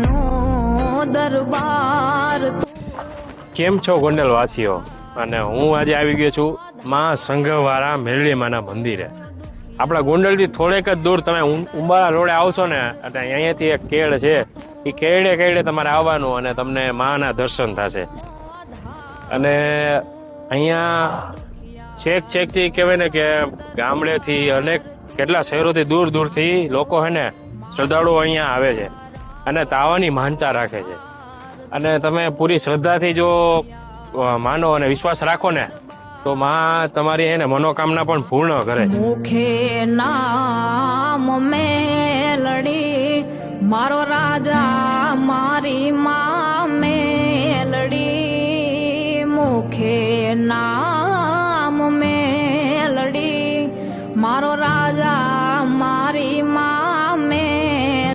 નો દરબાર. કેમ છો ગોંડલ વાસીઓ? અને હું આજે આવી ગયો છું માં સંઘવાળા મેરડીમાના મંદિરે. આપણા ગોંડલથી થોડેક જ દૂર તમે ઉંબાળા રોડે આવશો ને એટલે અહીંયાથી એક કેળ છે, એ કેળે કેળે તમારે આવવાનું અને તમને માના દર્શન થશે. અને અહીંયા છેકથી કહેવાય ને કે ગામડેથી અનેક કેટલા શહેરોથી દૂર દૂરથી લોકો છે ને શ્રદ્ધાળુઓ અહીંયા આવે છે અને તાવાની માનતા રાખે છે. અને તમે પૂરી શ્રદ્ધાથી જો માનો અને વિશ્વાસ રાખો ને તો માં તમારી એને મનોકામના પણ પૂર્ણ કરે છે. મુખે નામ મેલડી મારો રાજા મારી માં મેલડી. મુખે નામ મેલડી મારો રાજા મારી માં